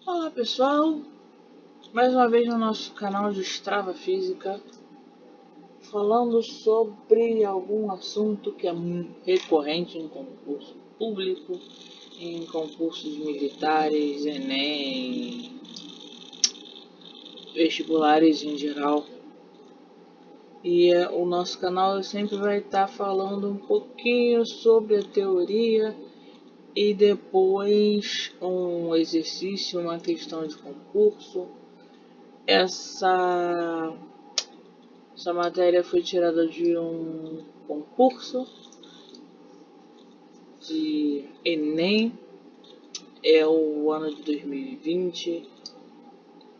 Olá pessoal, mais uma vez no nosso canal de Strava Física, falando sobre algum assunto que é recorrente em concurso público, em concursos militares, Enem, vestibulares em geral. E o nosso canal sempre vai estar falando um pouquinho sobre a teoria e depois um exercício, uma questão de concurso. Essa matéria foi tirada de um concurso de Enem, é o ano de 2020,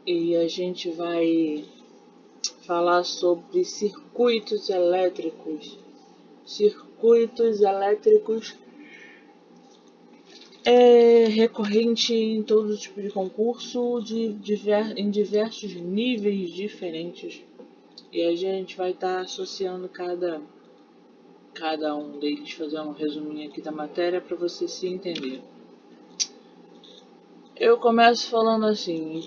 e a gente vai falar sobre circuitos elétricos. Circuitos elétricos é recorrente em todo tipo de concurso, em diversos níveis diferentes. E a gente vai estar associando cada um deles, fazer um resuminho aqui da matéria para você se entender. Eu começo falando assim: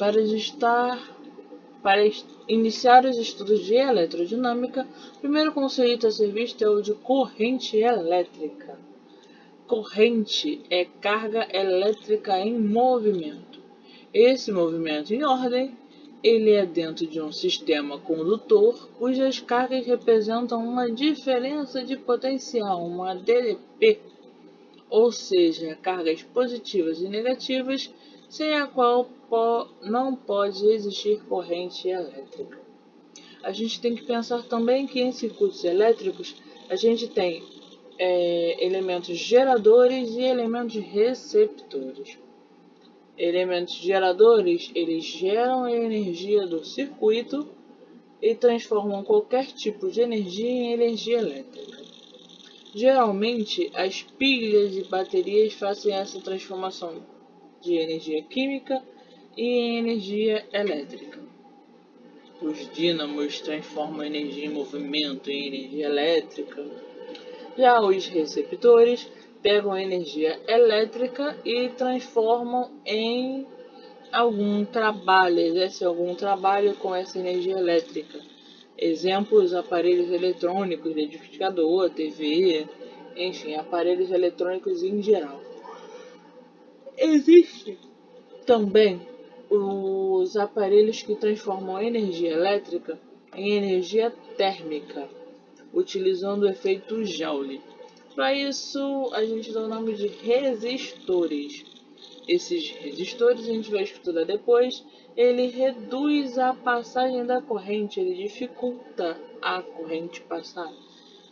para iniciar os estudos de eletrodinâmica, o primeiro conceito a ser visto é o de corrente elétrica. Corrente é carga elétrica em movimento. Esse movimento em ordem, ele é dentro de um sistema condutor cujas cargas representam uma diferença de potencial, uma DDP, ou seja, cargas positivas e negativas, sem a qual não pode existir corrente elétrica. A gente tem que pensar também que em circuitos elétricos a gente tem elementos geradores e elementos receptores. Elementos geradores, eles geram a energia do circuito e transformam qualquer tipo de energia em energia elétrica. Geralmente, as pilhas e baterias fazem essa transformação de energia química e em energia elétrica. Os dínamos transformam energia em movimento em energia elétrica. Já os receptores pegam energia elétrica e transformam em exercem algum trabalho com essa energia elétrica. Exemplos: aparelhos eletrônicos, liquidificador, TV, enfim, aparelhos eletrônicos em geral. Existe também os aparelhos que transformam energia elétrica em energia térmica, utilizando o efeito Joule. Para isso, a gente dá o nome de resistores. Esses resistores a gente vai estudar depois. Ele reduz a passagem da corrente, ele dificulta a corrente passar.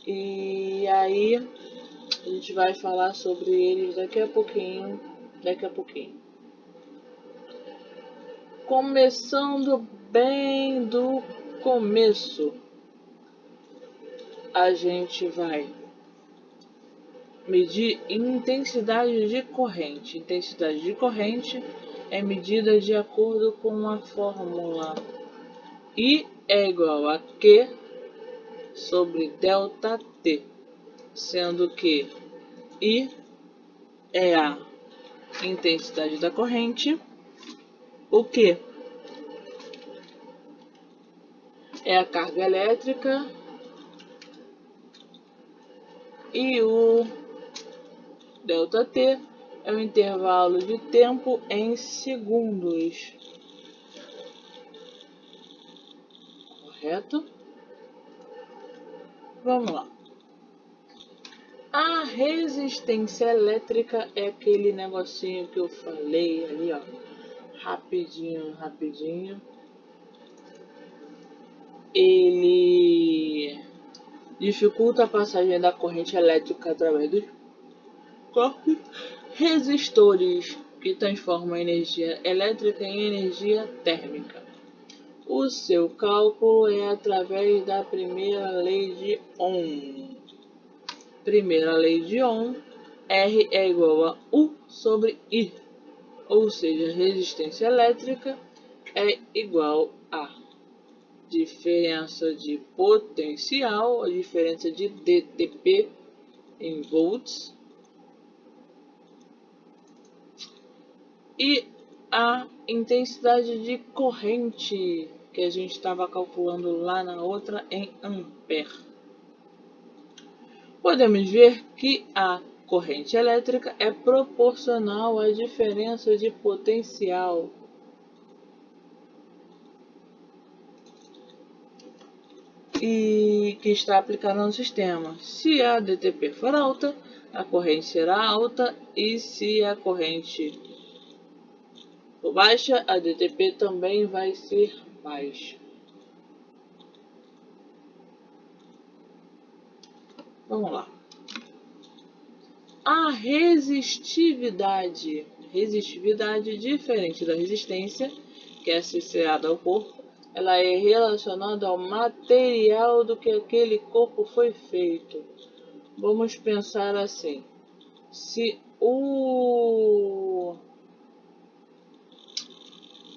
E aí a gente vai falar sobre eles daqui a pouquinho. Começando bem do começo, a gente vai medir intensidade de corrente. Intensidade de corrente é medida de acordo com a fórmula I é igual a Q sobre delta T, sendo que I é a intensidade da corrente, o Q é a carga elétrica e o delta T é o intervalo de tempo em segundos. Correto? Vamos lá. A resistência elétrica é aquele negocinho que eu falei ali, ó. Rapidinho. Ele dificulta a passagem da corrente elétrica através dos corpos resistores, que transformam a energia elétrica em energia térmica. O seu cálculo é através da primeira lei de Ohm. Primeira lei de Ohm, R é igual a U sobre I, ou seja, resistência elétrica é igual a diferença de potencial, a diferença de DTP em volts, e a intensidade de corrente que a gente estava calculando lá na outra em ampere. Podemos ver que a corrente elétrica é proporcional à diferença de potencial e que está aplicada no sistema. Se a DTP for alta, a corrente será alta, e se a corrente for baixa, a DTP também vai ser baixa. Vamos lá. A resistividade. Resistividade, diferente da resistência, que é associada ao corpo, ela é relacionada ao material do que aquele corpo foi feito. Vamos pensar assim. Se o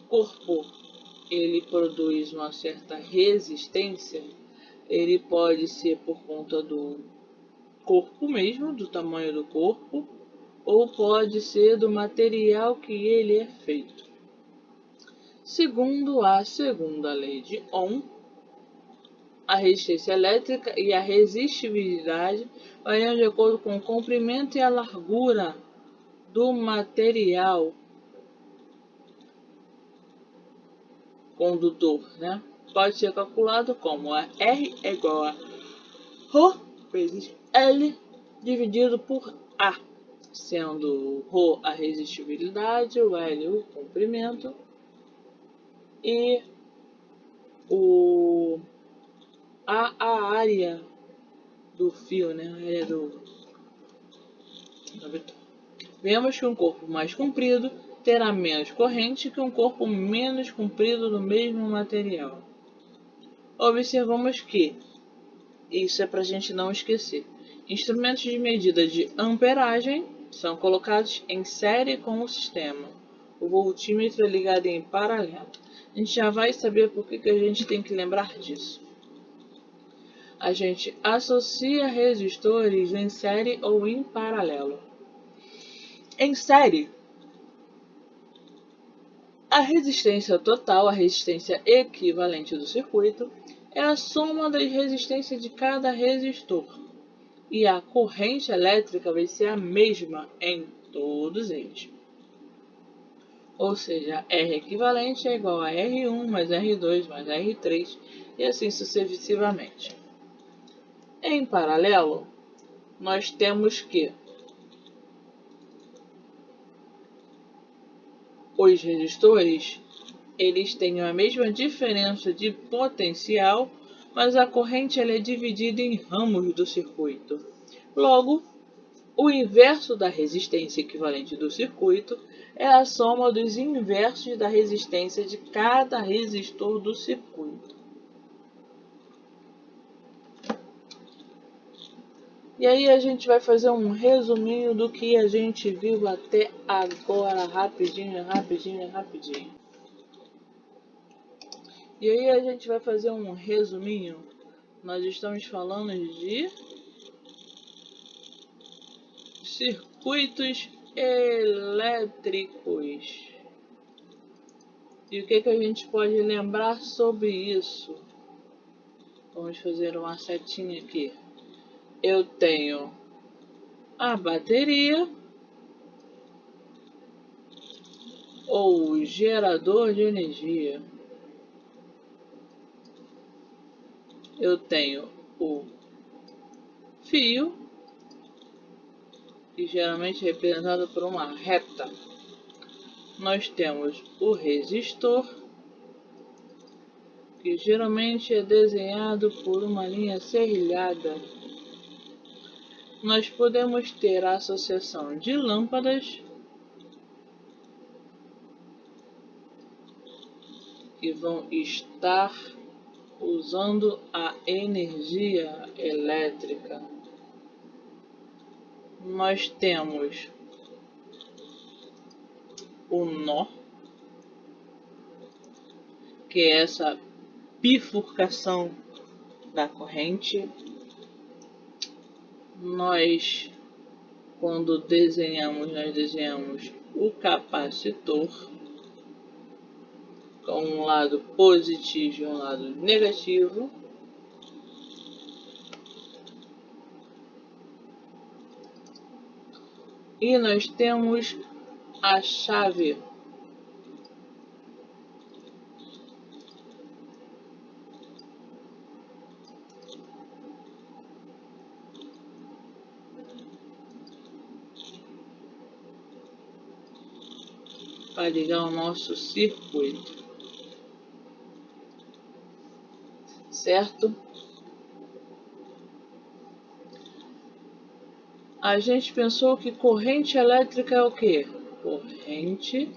corpo ele produz uma certa resistência, ele pode ser por conta do corpo mesmo, do tamanho do corpo, ou pode ser do material que ele é feito. Segundo a segunda lei de Ohm, a resistência elétrica e a resistividade variam de acordo com o comprimento e a largura do material condutor, né? Pode ser calculado como a R é igual a Rho vezes L dividido por A, sendo Rho a resistividade, o L o comprimento e a área do fio, né? A área da vetor. Vemos que um corpo mais comprido terá menos corrente que um corpo menos comprido do mesmo material. Observamos que, isso é para a gente não esquecer, instrumentos de medida de amperagem são colocados em série com o sistema. O voltímetro é ligado em paralelo. A gente já vai saber por que a gente tem que lembrar disso. A gente associa resistores em série ou em paralelo. Em série, a resistência total, a resistência equivalente do circuito, é a soma das resistências de cada resistor. E a corrente elétrica vai ser a mesma em todos eles. Ou seja, R equivalente é igual a R1 mais R2 mais R3 e assim sucessivamente. Em paralelo, nós temos que os resistores eles têm a mesma diferença de potencial, mas a corrente ela é dividida em ramos do circuito. Logo, o inverso da resistência equivalente do circuito é a soma dos inversos da resistência de cada resistor do circuito. E aí a gente vai fazer um resuminho do que a gente viu até agora, rapidinho. E aí a gente vai fazer um resuminho. Nós estamos falando de circuitos elétricos. E o que a gente pode lembrar sobre isso? Vamos fazer uma setinha aqui. Eu tenho a bateria ou gerador de energia. Eu tenho o fio, que geralmente é representado por uma reta. Nós temos o resistor, que geralmente é desenhado por uma linha serrilhada. Nós podemos ter a associação de lâmpadas, que vão estar usando a energia elétrica. Nós temos o nó, que é essa bifurcação da corrente. Nós, quando desenhamos, nós desenhamos o capacitor, com um lado positivo e um lado negativo. E nós temos a chave. Para ligar o nosso circuito, certo? A gente pensou que corrente elétrica é o quê? Corrente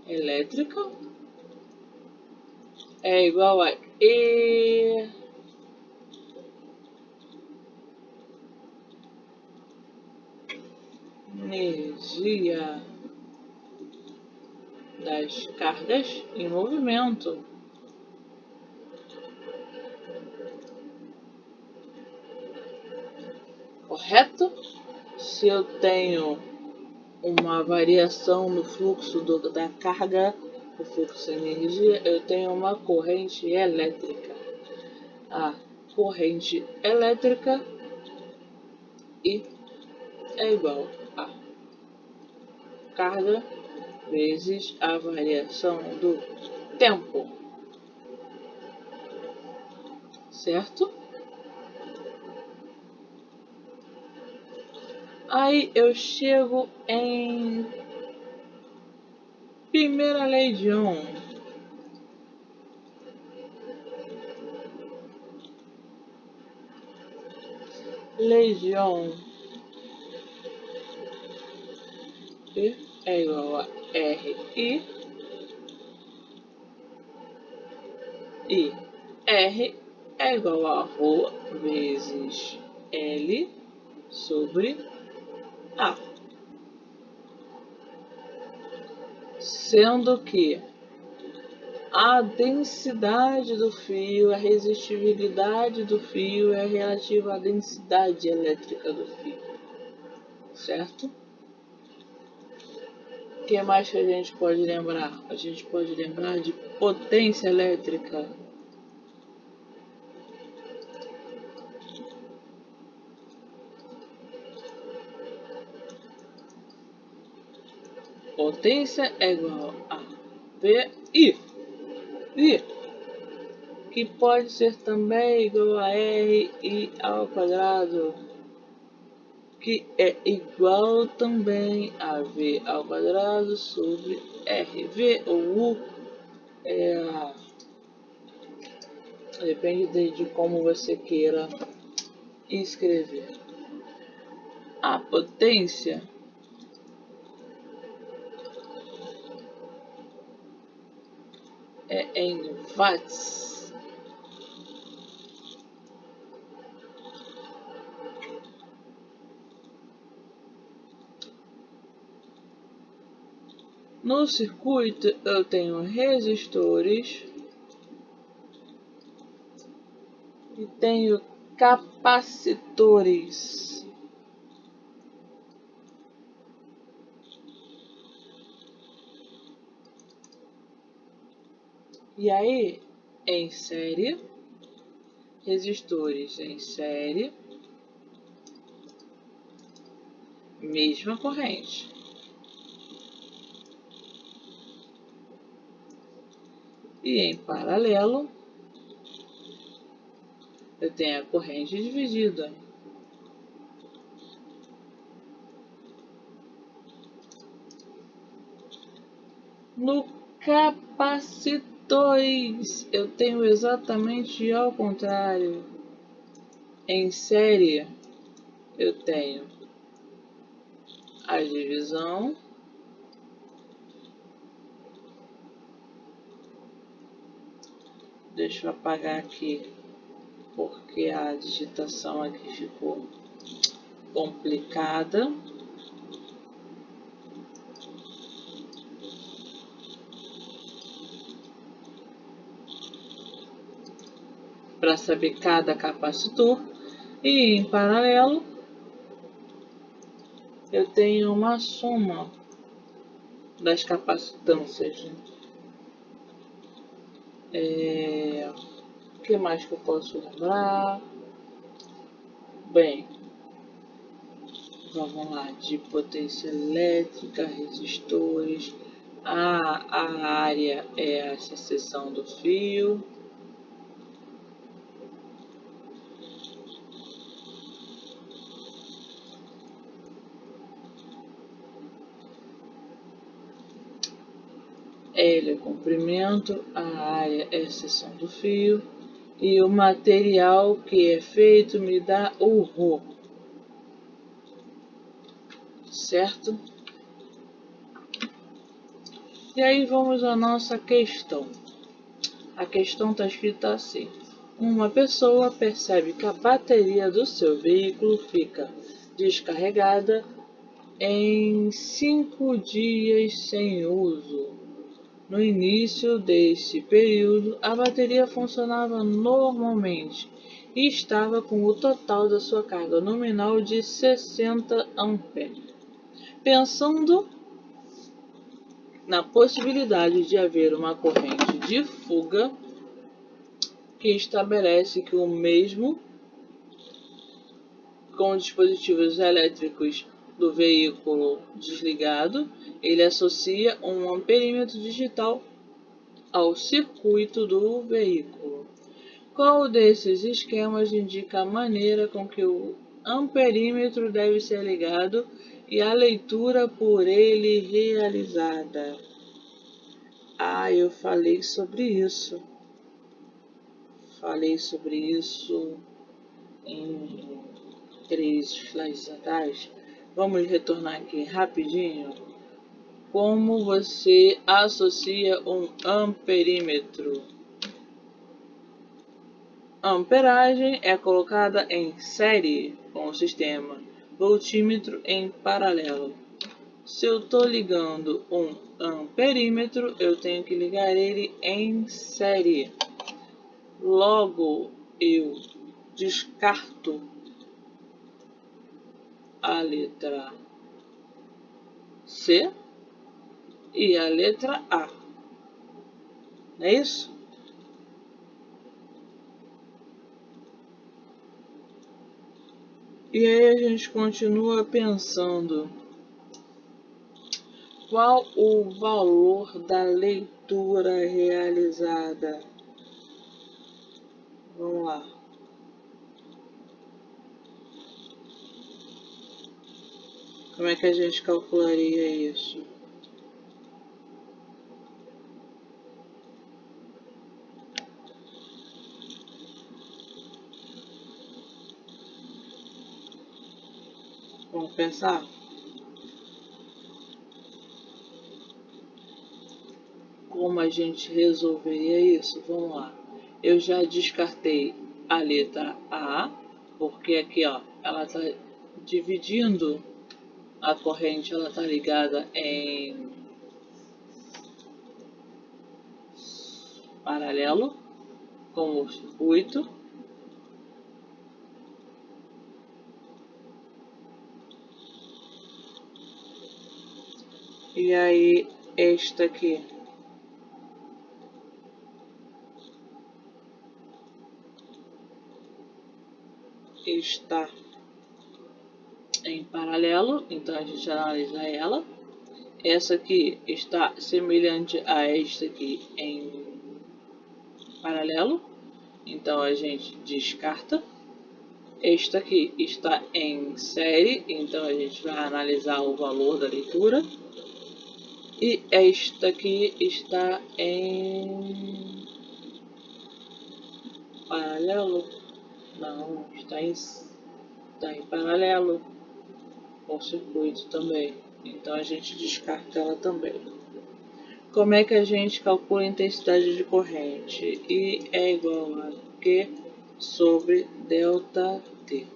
elétrica é igual a energia das cargas em movimento. Correto? Se eu tenho uma variação no fluxo da carga, o fluxo de energia, eu tenho uma corrente elétrica. A corrente elétrica I é igual a carga vezes a variação do tempo, certo? Aí eu chego em primeira lei de Ohm. Lei de Ohm E é igual a RI e R é igual a Rho vezes L sobre A. Sendo que a densidade do fio, a resistividade do fio é relativa à densidade elétrica do fio, certo? O que mais que a gente pode lembrar? A gente pode lembrar de potência elétrica. Potência é igual a VI. I, que pode ser também igual a RI ao quadrado, que é igual também a V ao quadrado sobre R. V ou U depende de como você queira escrever. A potência é em watts. No circuito eu tenho resistores e tenho capacitores. E aí, em série, resistores em série, mesma corrente. E em paralelo, eu tenho a corrente dividida. No capacitores, eu tenho exatamente ao contrário. Em série, eu tenho a divisão deixa eu apagar aqui porque a digitação aqui ficou complicada. Para saber cada capacitor. E em paralelo, eu tenho uma soma das capacitâncias. O que mais que eu posso lembrar? Bem, vamos lá, de potência elétrica, resistores. A área é a seção do fio. L é o comprimento, a área é a seção do fio. E o material que é feito me dá o ρ, certo? E aí vamos à nossa questão. A questão está escrita assim: uma pessoa percebe que a bateria do seu veículo fica descarregada em 5 dias sem uso. No início desse período, a bateria funcionava normalmente e estava com o total da sua carga nominal de 60 amperes. Pensando na possibilidade de haver uma corrente de fuga que estabelece que o mesmo com dispositivos elétricos do veículo desligado, ele associa um amperímetro digital ao circuito do veículo. Qual desses esquemas indica a maneira com que o amperímetro deve ser ligado e a leitura por ele realizada? Eu falei sobre isso. Falei sobre isso em 3 slides atrás. Vamos retornar aqui rapidinho. Como você associa um amperímetro? A amperagem é colocada em série com o sistema voltímetro em paralelo. Se eu estou ligando um amperímetro, eu tenho que ligar ele em série. Logo, eu descarto a letra C e a letra A. Não é isso? E aí a gente continua pensando qual o valor da leitura realizada. Vamos lá. Como é que a gente calcularia isso? Vamos pensar? Como a gente resolveria isso? Vamos lá. Eu já descartei a letra A, porque aqui, ó, ela está dividindo a corrente, ela está ligada em paralelo com o circuito. E aí, esta aqui está em paralelo, então a gente analisa ela. Essa aqui está semelhante a esta aqui em paralelo, então a gente descarta. Esta aqui está em série, então a gente vai analisar o valor da leitura. E esta aqui está em paralelo. Não, está em paralelo com o circuito também. Então a gente descarta ela também. Como é que a gente calcula a intensidade de corrente? I é igual a Q sobre delta T.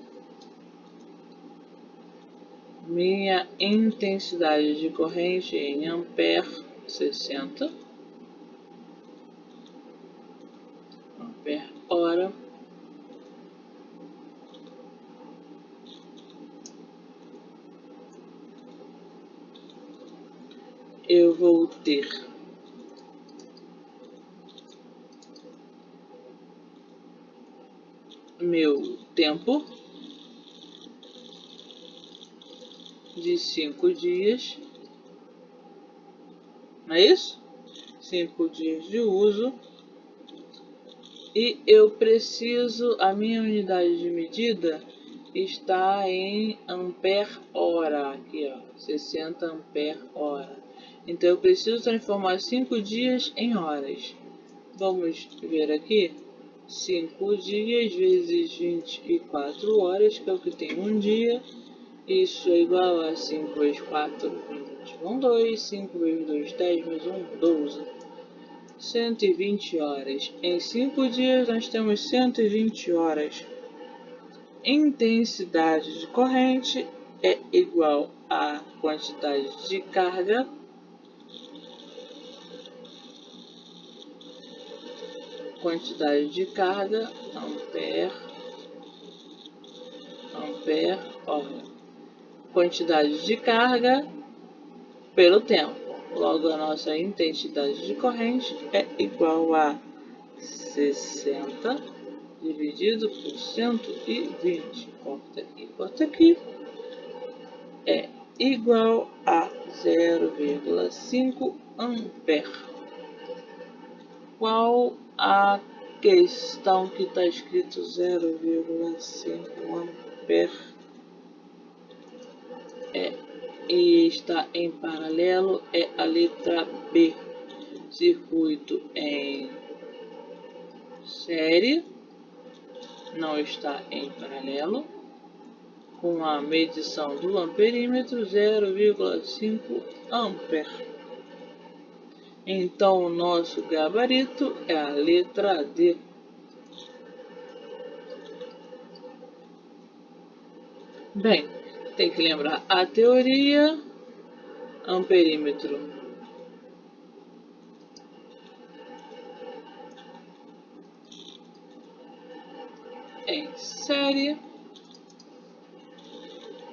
Minha intensidade de corrente em ampere, 60 ampere hora. Eu vou ter meu tempo de 5 dias, não é isso? 5 dias de uso. E eu preciso, a minha unidade de medida está em ampere-hora, aqui ó, 60 ampere-hora. Então eu preciso transformar 5 dias em horas. Vamos ver aqui, 5 dias vezes 24 horas, que é o que tem um dia. Isso é igual a 5 vezes 4, 21, 2, 5 vezes 2, 10, mais 1, 12. 120 horas. Em 5 dias nós temos 120 horas. Intensidade de corrente é igual a quantidade de carga ampere hora. Quantidade de carga pelo tempo. Logo, a nossa intensidade de corrente é igual a 60 dividido por 120. Corta aqui. É igual a 0,5 ampere. Qual a questão que está escrito 0,5 ampere? E está em paralelo, é a letra B. Circuito em série, não está em paralelo, com a medição do amperímetro 0,5 ampere. Então o nosso gabarito é a letra D. Bem, tem que lembrar a teoria, amperímetro em série.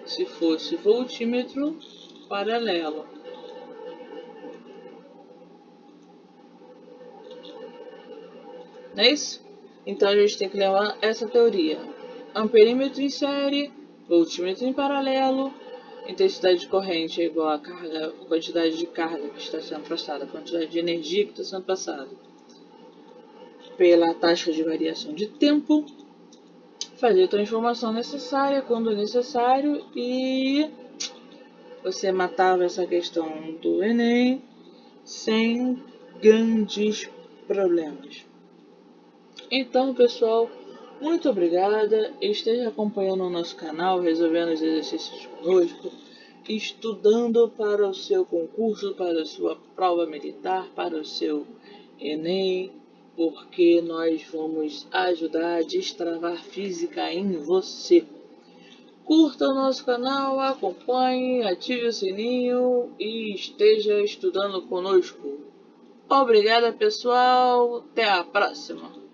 Se fosse voltímetro, paralelo. Não é isso? Então a gente tem que lembrar essa teoria. Amperímetro em série, voltímetro em paralelo, intensidade de corrente é igual a carga, quantidade de carga que está sendo passada, quantidade de energia que está sendo passada pela taxa de variação de tempo, fazer a transformação necessária quando necessário e você matava essa questão do Enem sem grandes problemas. Então, pessoal, muito obrigada. Esteja acompanhando o nosso canal, resolvendo os exercícios conosco, estudando para o seu concurso, para a sua prova militar, para o seu Enem, porque nós vamos ajudar a destravar física em você. Curta o nosso canal, acompanhe, ative o sininho e esteja estudando conosco. Obrigada, pessoal. Até a próxima.